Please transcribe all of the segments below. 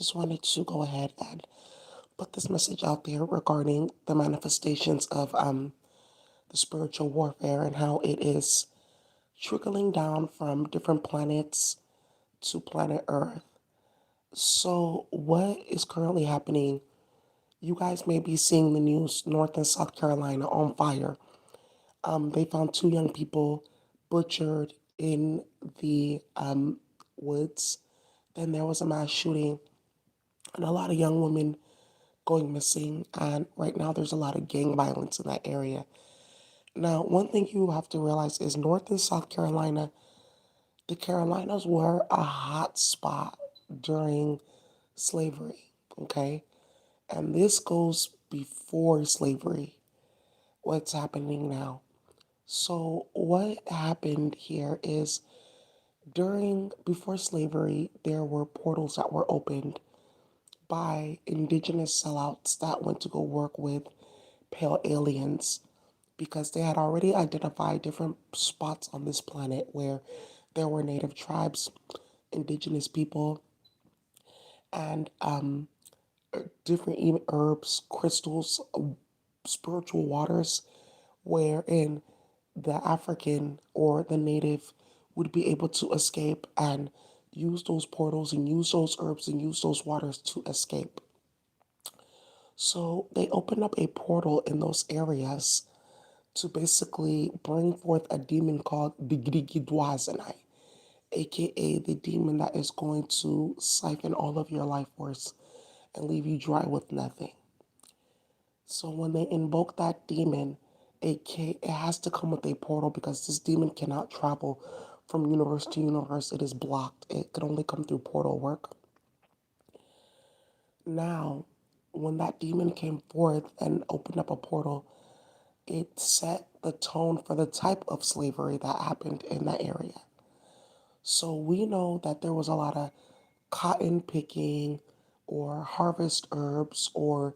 Just wanted to go ahead and put this message out there regarding the manifestations of the spiritual warfare and how it is trickling down from different planets to planet Earth. So, what is currently happening? You guys may be seeing the news. North and South Carolina on fire. They found two young people butchered in the woods. Then there was a mass shooting, and a lot of young women going missing. And right now, there's a lot of gang violence in that area. Now, one thing you have to realize is North and South Carolina, the Carolinas were a hot spot during slavery, okay? And this goes before slavery, what's happening now. So, what happened here is before slavery, there were portals that were opened by indigenous sellouts that went to go work with pale aliens because they had already identified different spots on this planet where there were native tribes, indigenous people, and different even herbs, crystals, spiritual waters, wherein the African or the native would be able to escape and use those portals and use those herbs and use those waters to escape. So they opened up a portal in those areas to basically bring forth a demon called the Grigidwazanai, aka the demon that is going to siphon all of your life force and leave you dry with nothing. So when they invoke that demon, it has to come with a portal because this demon cannot travel from universe to universe. It is blocked. It could only come through portal work. Now, when that demon came forth and opened up a portal, it set the tone for the type of slavery that happened in that area. So we know that there was a lot of cotton picking or harvest herbs or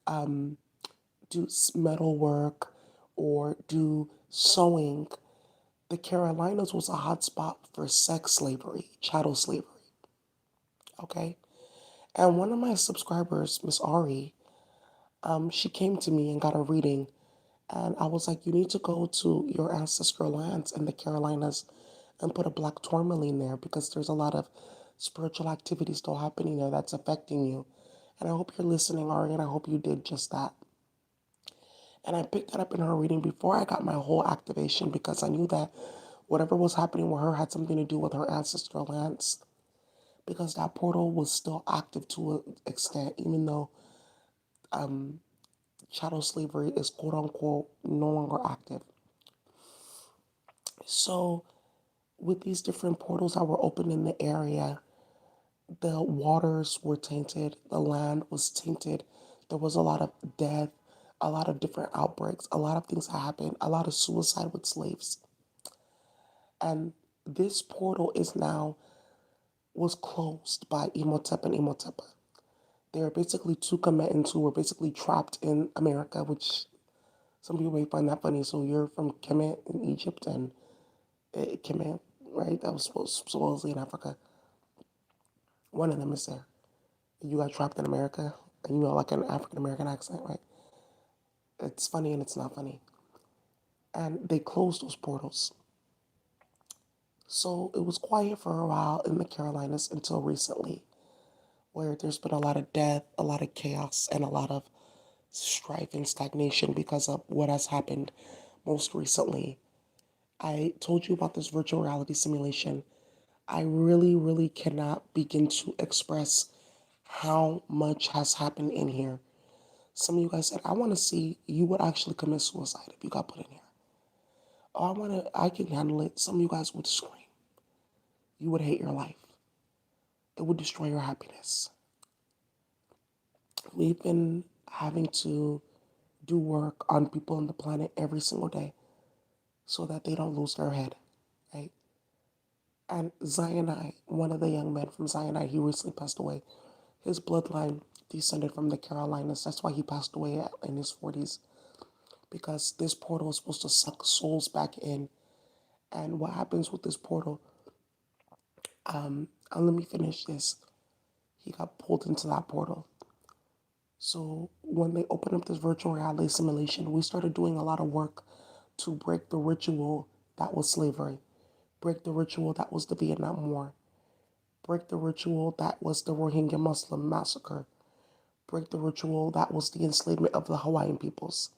do metal work or do sewing. The Carolinas was a hot spot for sex slavery, chattel slavery. Okay. And one of my subscribers, Miss Ari, she came to me and got a reading. And I was like, you need to go to your ancestral lands in the Carolinas and put a black tourmaline there because there's a lot of spiritual activity still happening there that's affecting you. And I hope you're listening, Ari, and I hope you did just that. And I picked that up in her reading before I got my whole activation because I knew that whatever was happening with her had something to do with her ancestral lands because that portal was still active to an extent, even though chattel slavery is quote unquote no longer active. So, with these different portals that were open in the area, the waters were tainted, the land was tainted. There was a lot of death, a lot of different outbreaks, a lot of things that happened, a lot of suicide with slaves. And this portal is now was closed by Imhotep and Imhotepa. They are basically two combatants who were basically trapped in America, which some people may find that funny. So you're from Kemet in Egypt and Kemet, right? That was supposedly in Africa. One of them is there. You got trapped in America and you know like an African American accent, right? It's funny and it's not funny. And they closed those portals. So it was quiet for a while in the Carolinas until recently, where there's been a lot of death, a lot of chaos, and a lot of strife and stagnation because of what has happened most recently. I told you about this virtual reality simulation. I really, really cannot begin to express how much has happened in here. Some of you guys said, I want to see you would actually commit suicide if you got put in here. Oh, I can handle it. Some of you guys would scream. You would hate your life. It would destroy your happiness. We've been having to do work on people on the planet every single day so that they don't lose their head, right? And Zionite, one of the young men from Zionite, he recently passed away. His bloodline descended from the Carolinas. That's why he passed away in his 40s, because this portal is supposed to suck souls back in. And what happens with this portal, let me finish this. he got pulled into that portal. So when they opened up this virtual reality simulation, we started doing a lot of work to break the ritual that was slavery, break the ritual that was the Vietnam War, break the ritual that was the Rohingya Muslim massacre, break the ritual that was the enslavement of the Hawaiian peoples,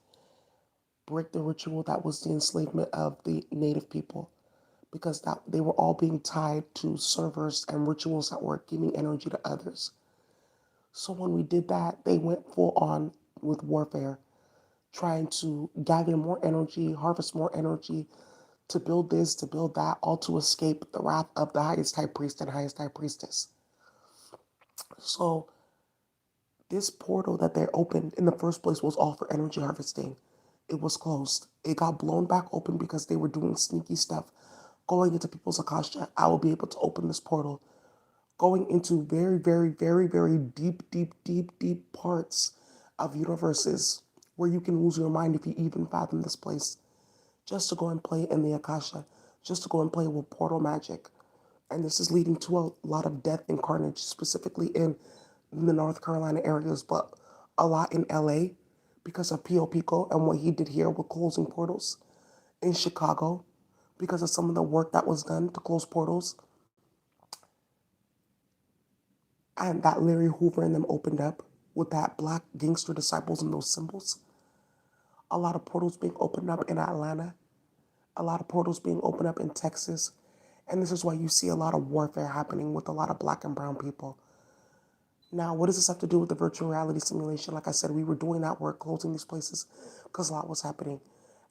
break the ritual that was the enslavement of the native people, because that they were all being tied to servers and rituals that were giving energy to others. So when we did that, they went full on with warfare, trying to gather more energy, harvest more energy, to build this, to build that, all to escape the wrath of the highest high priest and highest high priestess. So this portal that they opened in the first place was all for energy harvesting. It was closed. It got blown back open because they were doing sneaky stuff, going into people's Akasha. I will be able to open this portal, going into very, very, very, very deep, deep, deep, deep parts of universes where you can lose your mind if you even fathom this place, just to go and play in the Akasha, just to go and play with portal magic. And this is leading to a lot of death and carnage, specifically in the North Carolina areas, but a lot in LA because of Pio Pico and what he did here with closing portals. In Chicago, because of some of the work that was done to close portals, and that Larry Hoover and them opened up with that black gangster disciples and those symbols. A lot of portals being opened up in Atlanta, a lot of portals being opened up in Texas. And this is why you see a lot of warfare happening with a lot of black and brown people. Now, what does this have to do with the virtual reality simulation? Like I said, we were doing that work, closing these places, because a lot was happening.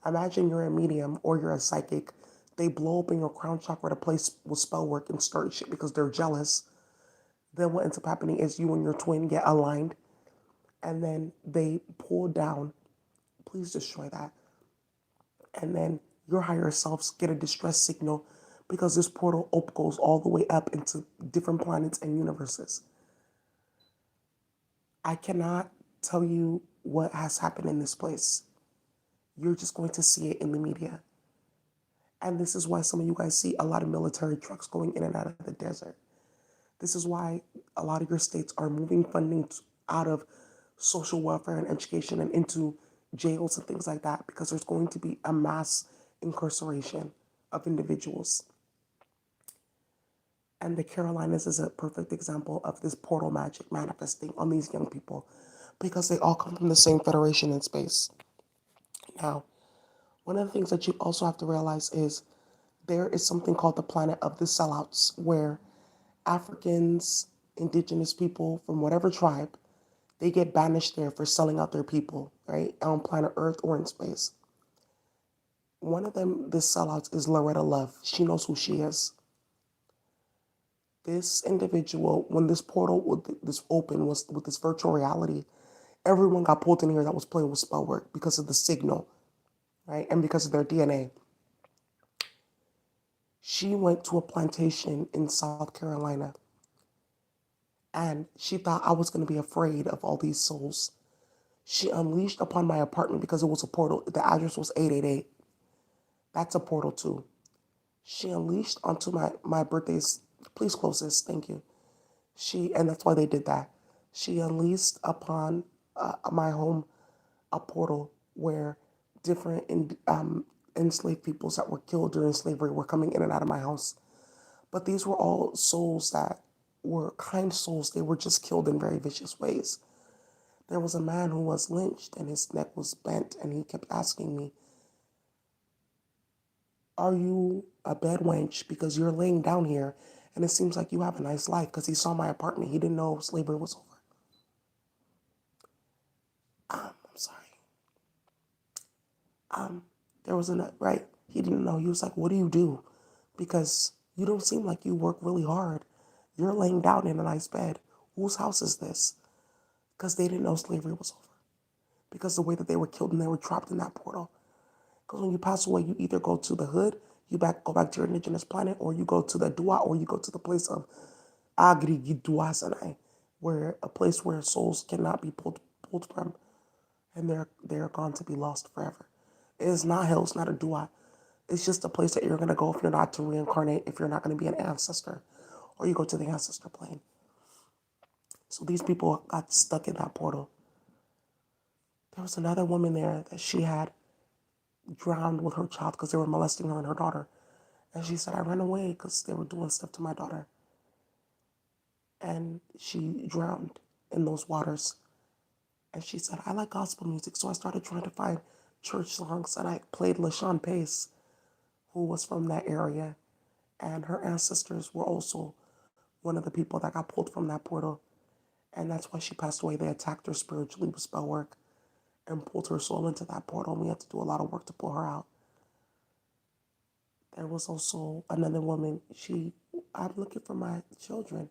Imagine you're a medium or you're a psychic. They blow open your crown chakra to place with spell work and start shit because they're jealous. Then what ends up happening is you and your twin get aligned, and then they pull down, please destroy that. And then your higher selves get a distress signal because this portal goes all the way up into different planets and universes. I cannot tell you what has happened in this place. You're just going to see it in the media. And this is why some of you guys see a lot of military trucks going in and out of the desert. This is why a lot of your states are moving funding out of social welfare and education and into jails and things like that, because there's going to be a mass incarceration of individuals. And the Carolinas is a perfect example of this portal magic manifesting on these young people because they all come from the same federation in space. Now, one of the things that you also have to realize is there is something called the planet of the sellouts, where Africans, indigenous people from whatever tribe, they get banished there for selling out their people, right? On planet Earth or in space. One of them, this sellouts, is Loretta Love. She knows who she is. This individual, when this portal, this open was with this virtual reality, everyone got pulled in here that was playing with spell work because of the signal, right? And because of their DNA. She went to a plantation in South Carolina, and she thought I was going to be afraid of all these souls. She unleashed upon my apartment because it was a portal. The address was 888. That's a portal too. She unleashed onto my birthdays. Please close this. Thank you. And that's why they did that. She unleashed upon my home a portal where different enslaved peoples that were killed during slavery were coming in and out of my house. But these were all souls that were kind souls. They were just killed in very vicious ways. There was a man who was lynched and his neck was bent, and he kept asking me, "Are you a bed wench? Because you're laying down here and it seems like you have a nice life." Because he saw my apartment. He didn't know slavery was over. I'm sorry. There was a, right? He didn't know. He was like, "What do you do? Because you don't seem like you work really hard. You're laying down in a nice bed. Whose house is this?" Because they didn't know slavery was over. Because the way that they were killed and they were trapped in that portal. Because when you pass away, you either go to the hood, go back to your indigenous planet, or you go to the dua, or you go to the place of Agri Giduasanai, where a place where souls cannot be pulled from, and they're gone to be lost forever. It is not hell, it's not a dua. It's just a place that you're gonna go if you're not to reincarnate, if you're not gonna be an ancestor, or you go to the ancestor plane. So these people got stuck in that portal. There was another woman there that she had drowned with her child because they were molesting her and her daughter. And she said, I ran away because they were doing stuff to my daughter. And she drowned in those waters. And she said, I like gospel music. So I started trying to find church songs. And I played LaShawn Pace, who was from that area. And her ancestors were also one of the people that got pulled from that portal. And that's why she passed away. They attacked her spiritually with spell work and pulled her soul into that portal. And we had to do a lot of work to pull her out. There was also another woman. I'm looking for my children.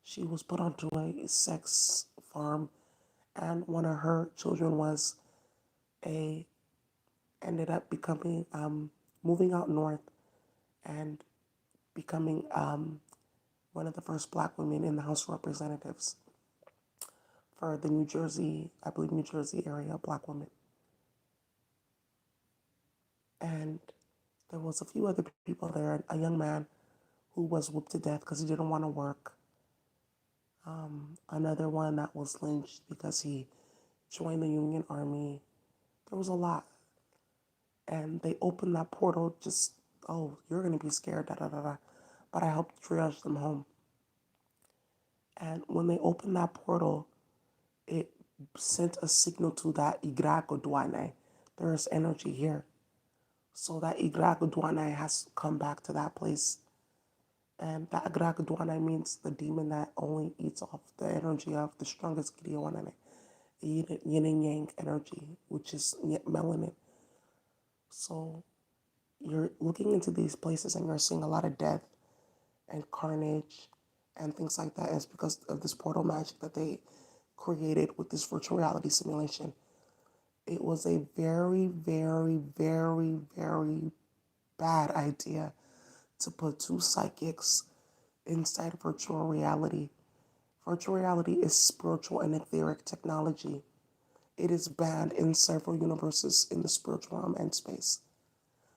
She was put onto a sex farm, and one of her children ended up becoming, moving out north and becoming one of the first black women in the House of Representatives for the New Jersey, I believe New Jersey area, black woman. And there was a few other people there, a young man who was whooped to death because he didn't want to work. Another one that was lynched because he joined the Union Army. There was a lot. And they opened that portal just, oh, you're going to be scared, da da da da. But I helped triage them home. And when they opened that portal, it sent a signal to that Igrago Duane. There is energy here. So that Igrago Duane has come back to that place. And that Igrago Duane means the demon that only eats off the energy of the strongest Gideon, yin and yang energy, which is melanin. So you're looking into these places and you're seeing a lot of death and carnage and things like that. And it's because of this portal magic that they created with this virtual reality simulation. It was a very, very, very, very bad idea to put two psychics inside virtual reality. Virtual reality is spiritual and etheric technology. It is banned in several universes in the spiritual realm and space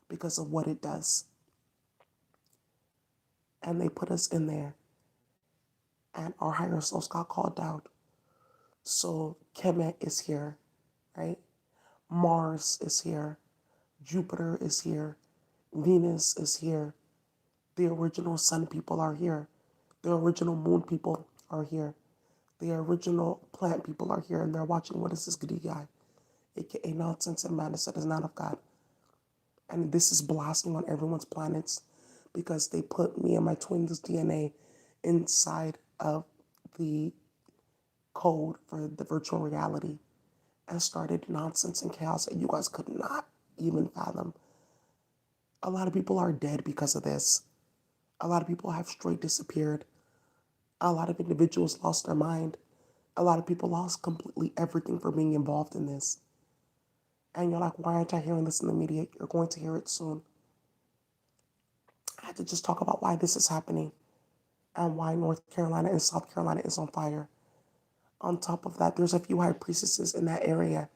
because of what it does. And they put us in there, and our higher selves got called down. So Kemet is here, right? Mars is here. Jupiter is here. Venus is here. The original sun people are here. The original moon people are here. The original plant people are here, and they're watching what is this goody guy, aka nonsense and madness that is not of God. And this is blasting on everyone's planets because they put me and my twin's DNA inside of the code for the virtual reality and started nonsense and chaos that you guys could not even fathom. A lot of people are dead because of this. A lot of people have straight disappeared. A lot of individuals lost their mind. A lot of people lost completely everything for being involved in this. And you're like, why aren't I hearing this in the media? You're going to hear it soon. I had to just talk about why this is happening and why North Carolina and South Carolina is on fire. On top of that, there's a few high priestesses in that area.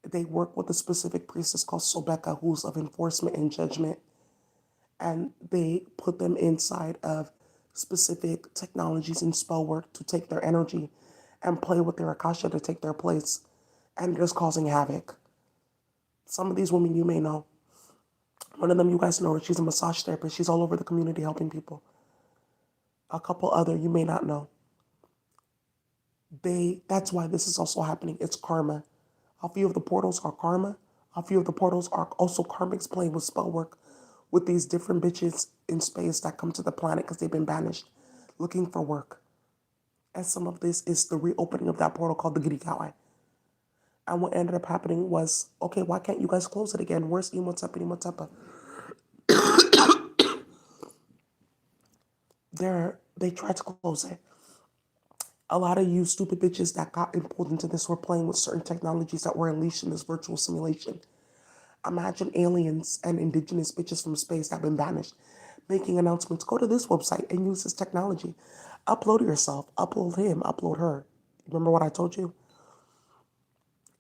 They work with a specific priestess called Sobeka, who's of enforcement and judgment. And they put them inside of specific technologies and spell work to take their energy and play with their Akasha to take their place. And it is causing havoc. Some of these women you may know. One of them you guys know her. She's a massage therapist. She's all over the community helping people. A couple other you may not know. That's why this is also happening. It's karma. A few of the portals are karma. A few of the portals are also karmics playing with spell work with these different bitches in space that come to the planet because they've been banished looking for work. And some of this is the reopening of that portal called the Girikawa. And what ended up happening was, okay, why can't you guys close it again? Where's Imotapa and Imotapa? They tried to close it. A lot of you stupid bitches that got pulled into this were playing with certain technologies that were unleashed in this virtual simulation. Imagine aliens and indigenous bitches from space that have been banished making announcements. Go to this website and use this technology. Upload yourself, upload him, upload her. Remember what I told you?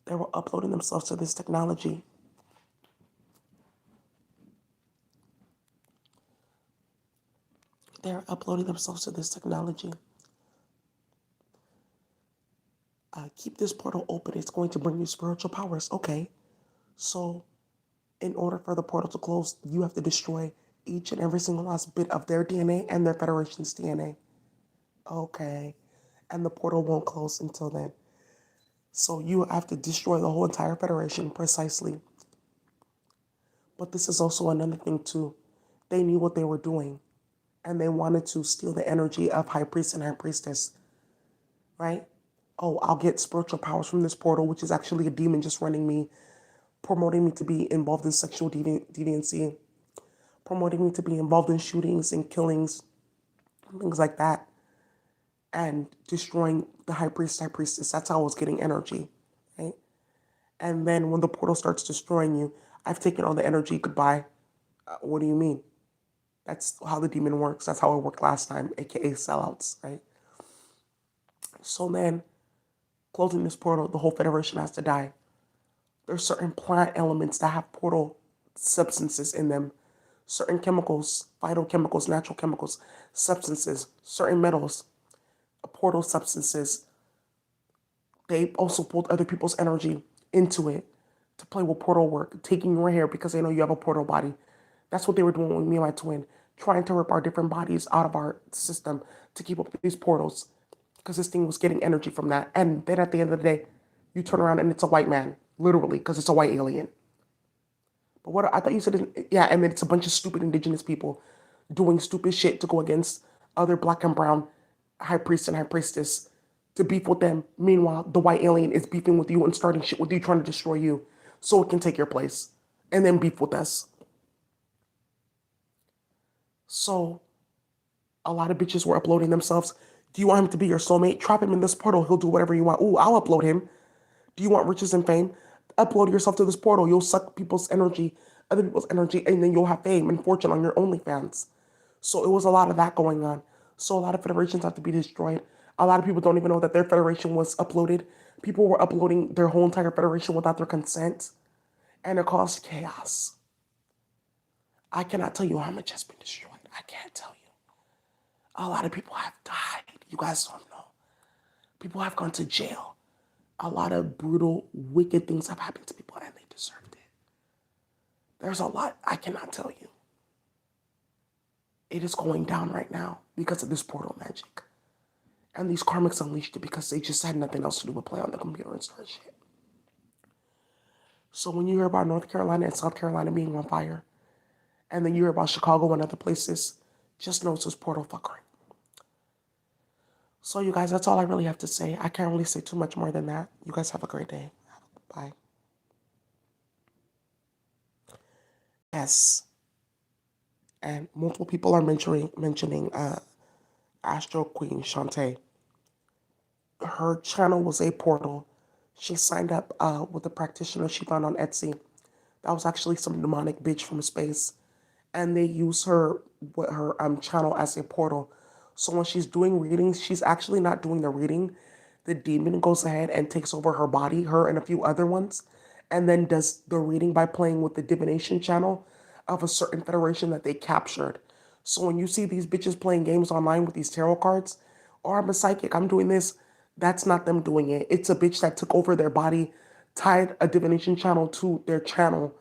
They were uploading themselves to this technology. They're uploading themselves to this technology. Keep this portal open. It's going to bring you spiritual powers. Okay. So, in order for the portal to close, you have to destroy each and every single last bit of their DNA and their Federation's DNA. Okay. And the portal won't close until then. So, you have to destroy the whole entire Federation precisely. But this is also another thing, too. They knew what they were doing, and they wanted to steal the energy of High Priest and High Priestess, right? Oh, I'll get spiritual powers from this portal, which is actually a demon just running me, promoting me to be involved in sexual deviancy, promoting me to be involved in shootings and killings, things like that, and destroying the High Priest, High Priestess. That's how I was getting energy, right? And then when the portal starts destroying you, I've taken all the energy. Goodbye. What do you mean? That's how the demon works. That's how it worked last time, aka sellouts, right? So then, closing this portal, the whole Federation has to die. There's certain plant elements that have portal substances in them, certain chemicals, phytochemicals, natural chemicals, substances, certain metals, portal substances. They also pulled other people's energy into it to play with portal work, taking your hair because they know you have a portal body. That's what they were doing with me and my twin, trying to rip our different bodies out of our system to keep up these portals because this thing was getting energy from that. And then at the end of the day, you turn around and it's a white man, literally, because it's a white alien. But what I thought you said, yeah, and then it's a bunch of stupid indigenous people doing stupid shit to go against other black and brown high priests and high priestess to beef with them. Meanwhile, the white alien is beefing with you and starting shit with you, trying to destroy you so it can take your place and then beef with us. So a lot of bitches were uploading themselves. Do you want him to be your soulmate? Trap him in this portal. He'll do whatever you want. Ooh, I'll upload him. Do you want riches and fame? Upload yourself to this portal. You'll suck people's energy, other people's energy, and then you'll have fame and fortune on your OnlyFans. So it was a lot of that going on. So a lot of federations have to be destroyed. A lot of people don't even know that their federation was uploaded. People were uploading their whole entire federation without their consent, and it caused chaos. I cannot tell you how much has been destroyed. I can't tell you. A lot of people have died. You guys don't know. People have gone to jail. A lot of brutal, wicked things have happened to people, and they deserved it. There's a lot I cannot tell you. It is going down right now because of this portal magic. And these karmics unleashed it because they just had nothing else to do but play on the computer and start shit. So when you hear about North Carolina and South Carolina being on fire, and then you hear about Chicago and other places, just know it's this portal fuckery. So you guys, that's all I really have to say. I can't really say too much more than that. You guys have a great day. Bye. Yes. And multiple people are mentioning Astro Queen Shantae. Her channel was a portal. She signed up with a practitioner she found on Etsy. That was actually some demonic bitch from space. And they use her channel as a portal. So when she's doing readings, she's actually not doing the reading. The demon goes ahead and takes over her body, her and a few other ones, and then does the reading by playing with the divination channel of a certain federation that they captured. So when you see these bitches playing games online with these tarot cards, or I'm a psychic, I'm doing this, that's not them doing it. It's a bitch that took over their body, tied a divination channel to their channel,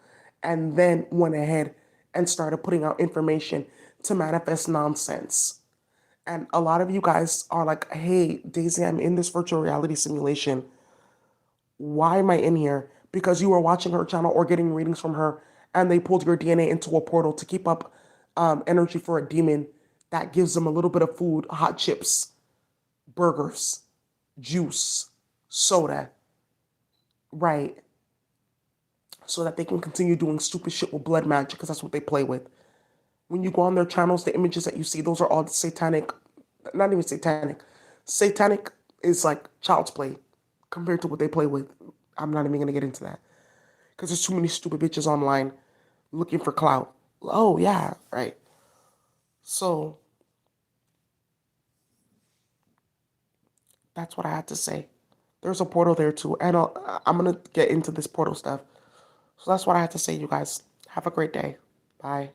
and then went ahead and started putting out information to manifest nonsense. And a lot of you guys are like, hey, Daisy, I'm in this virtual reality simulation. Why am I in here? Because you were watching her channel or getting readings from her, and they pulled your DNA into a portal to keep up energy for a demon that gives them a little bit of food, hot chips, burgers, juice, soda, right? So that they can continue doing stupid shit with blood magic, because that's what they play with. When you go on their channels, the images that you see, those are all satanic, not even satanic. Satanic is like child's play compared to what they play with. I'm not even going to get into that because there's too many stupid bitches online looking for clout. Oh, yeah, right. So that's what I had to say. There's a portal there too. And I'm going to get into this portal stuff. So that's what I had to say, you guys. Have a great day. Bye.